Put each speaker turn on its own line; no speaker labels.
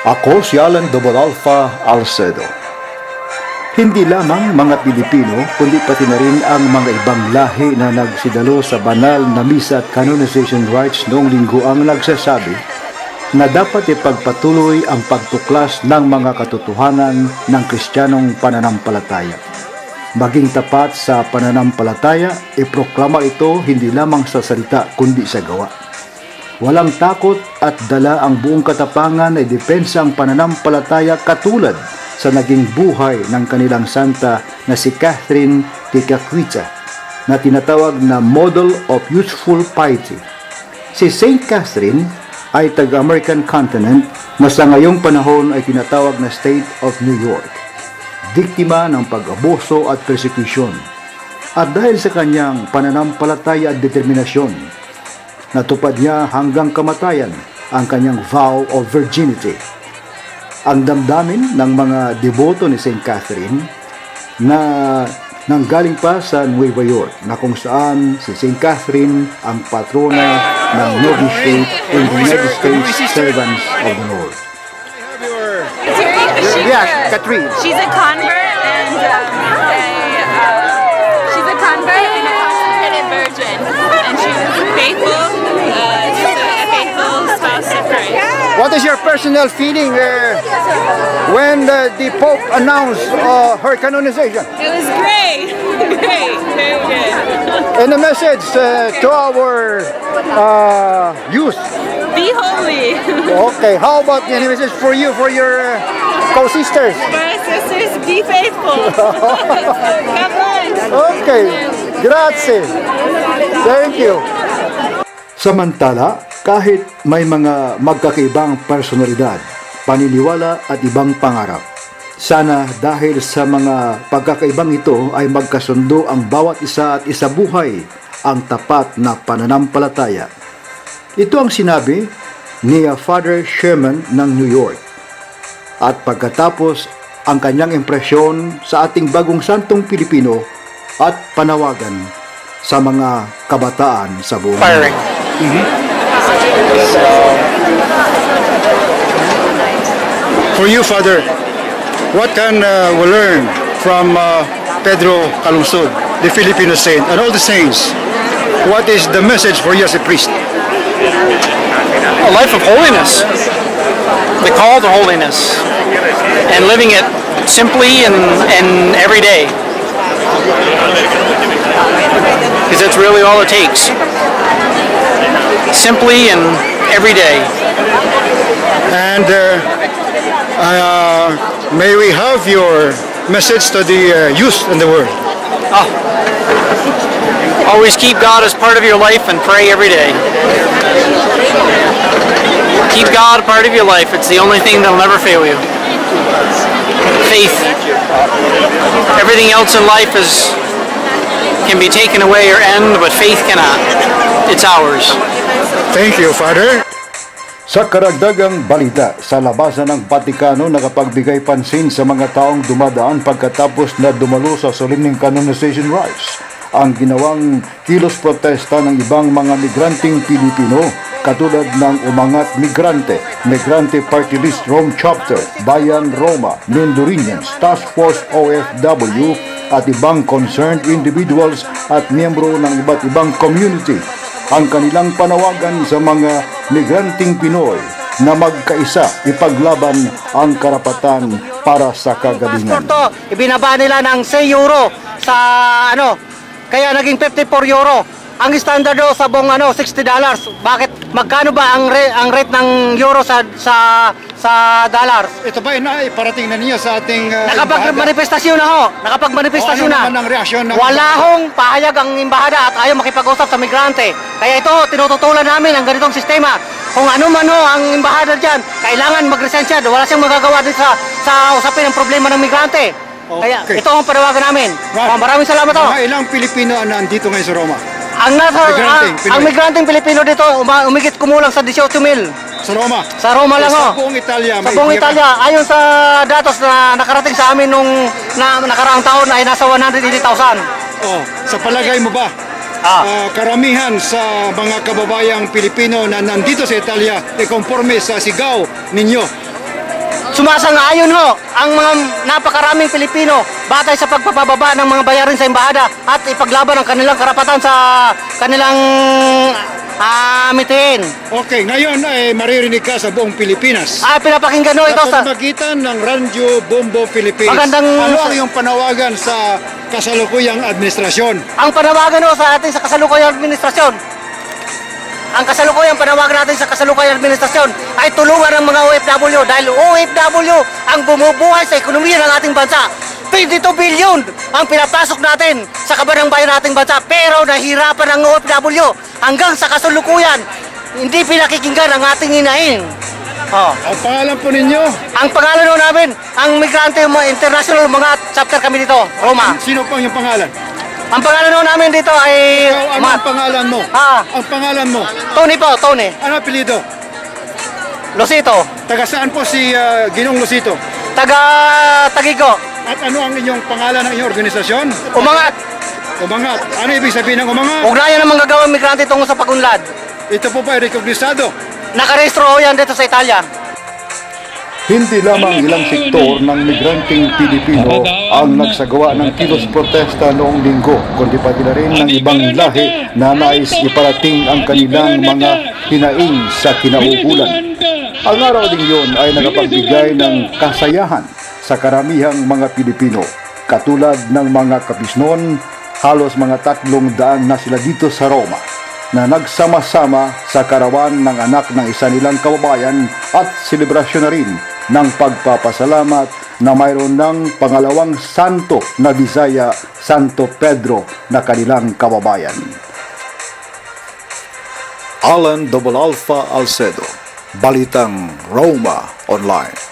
Ako si Alan Double Alpha Alcedo. Hindi lamang mga Pilipino, kundi pati na rin ang mga ibang lahi na nagsidalo sa banal na misa at canonization rites noong linggo ang nagsasabi na dapat ipagpatuloy ang pagtuklas ng mga katotohanan ng Kristiyanong pananampalataya. Maging tapat sa pananampalataya, iproklama ito hindi lamang sa salita kundi sa gawa. Walang takot at dala ang buong katapangan na idepensa ang pananampalataya katulad sa naging buhay ng kanilang santa na si Catherine Tekakwitsa na tinatawag na Model of Youthful Piety. Si Saint Catherine ay taga-American continent na sa ngayong panahon ay tinatawag na State of New York. Biktima ng pag-abuso at persecution. At dahil sa kanyang pananampalataya at determinasyon, natupad niya hanggang kamatayan ang kanyang vow of virginity. Ang damdamin ng mga deboto ni St. Catherine na nanggaling pa sa Nueva York na kung saan si St. Catherine ang patrona ng novitiate in the United States Servants of the Lord.
Yes, Catherine.
She's a convert and she's a convert and a consecrated virgin, and she's faithful. She's a faithful spouse of Christ.
What is your personal feeling when the Pope announced her canonization?
It was great, great, very good.
And a message to our youth.
Be holy.
Okay, how about the message for you, for your co-sisters?
For our sisters, be faithful. God bless.
Okay, grazie. Thank you.
Samantala, kahit may mga magkakaibang personalidad, paniniwala at ibang pangarap, sana dahil sa mga pagkakaibang ito ay magkasundo ang bawat isa at isabuhay ang tapat na pananampalataya. Ito ang sinabi ni Father Sherman ng New York. At pagkatapos ang kanyang impresyon sa ating bagong santong Pilipino at panawagan sa mga kabataan sa buong mundo.
For you, Father, what can we learn from Pedro Calungsod, the Filipino saint, and all the saints? What is the message for you as a priest?
A life of holiness, the call to holiness, and living it simply and every day, because that's really all it takes. Simply and every day.
And may we have your message to the youth in the world?
Always keep God as part of your life and pray every day. Keep God a part of your life. It's the only thing that'll never fail you. Faith. Everything else in life can be taken away or end, but faith cannot. It's ours.
Thank you, Father.
Sa karagdagang balita, sa labasan ng Vatikano nakapagbigay pansin sa mga taong dumadaan pagkatapos na dumalo sa solemn canonization rites ang ginawang kilos protesta ng ibang mga migranteng Pilipino katulad ng Umangat Migrante Party List Rome Chapter, Bayan Roma, Mindorinians, Task Force OFW at ibang concerned individuals at miyembro ng iba't ibang community. Ang kanilang panawagan sa mga migranteng Pinoy na magkaisa ipaglaban ang karapatan para sa kagalingan.
Ibinaba nila ng 6 euro sa kaya naging 54 euro. Ang standard do sa buong $60. Bakit magkano ba ang rate ng euro sa dollars?
Ito ba parating na niyo sa ating
nakapagmanifestasyon na ho. Nakapagmanifestasyon na.
Ano naman ang reaksyon ng
wala hong pahayag ang embahada at ayaw makipag-usap sa migrante. Kaya ito, tinututulan namin ang ganitong sistema. Kung ano man ang embahada dyan, kailangan magresensya. Wala siyang magagawa din sa usapin ng problema ng migrante.
Okay.
Kaya ito ang panawagan namin. Maraming salamat ho.
Mga ilang Pilipino nandito ngayon sa Roma?
Ang migranteng Pilipino dito, umigit kumulang sa 18,000.
Sa Roma?
Sa Roma lang ho.
Sa buong Italia?
Sa buong Italia. Ayon sa datos na nakarating sa amin nung nakaraang taon ay nasa 180,000.
Sa palagay mo ba, karamihan sa mga kababayang Pilipino na nandito sa Italia ay konforme sa sigaw ninyo
Sumasang-ayon ho ang mga napakaraming Pilipino batay sa pagpapababa ng mga bayarin sa embahada at ipaglaban ang kanilang karapatan sa kanilang mithiin.
Okay, ngayon ay maririnig ka sa buong Pilipinas.
Pinapakinggan ho ito
Sa
sa
pamamagitan ng Radyo Bombo Philippines.
Magandang-
Ano ang iyong panawagan sa kasalukuyang administrasyon?
ang panawagan ho sa atin sa kasalukuyang administrasyon. Ang kasalukuyang panawagan natin sa kasalukuyang administrasyon ay tulungan ang mga OFW dahil OFW ang bumubuhay sa ekonomiya ng ating bansa. 22 billion ang pinapasok natin sa kabanang bayan nating bansa pero nahirapan ang OFW hanggang sa kasalukuyan hindi pinakikinggan ang ating hinahin.
Ang pangalan po ninyo?
Ang pangalan ho namin, ang Migrante International, mga chapter kami dito, Roma.
Sino po ang iyong pangalan?
Ang pangalan ho namin dito ay
Ikaw, ano ang pangalan mo? Ang pangalan mo?
Tony po, Tony.
Ano apelido?
Losito,
Taga saan po si Ginong Losito?
taga Tagigo,
At ano ang inyong pangalan ng inyong organisasyon?
Umangat.
Umangat. Ano ibig sabihin ng umangat?
Ugnayan ng mga gawang migrante tungo sa pagunlad.
Ito po ba ay rekognisado?
Nakarehistro ho yan dito sa Italia.
Hindi lamang ilang sektor ng migranteng Pilipino ang nagsagawa ng kilos protesta noong linggo, kundi pati na rin ng ibang lahi na nais iparating ang kanilang mga hinaing sa kinauulan. Ang araw ding yun ay nakapagbigay ng kasayahan sa karamihang mga Pilipino. Katulad ng mga kapisnon, halos mga 300 na sila dito sa Roma na nagsama-sama sa karawan ng anak ng isa nilang kababayan at selebrasyon na rin ng pagpapasalamat na mayroon ng pangalawang santo na Bisaya, Santo Pedro na kanilang kababayan. Alan Alpha Alcedo, Balitang Roma Online.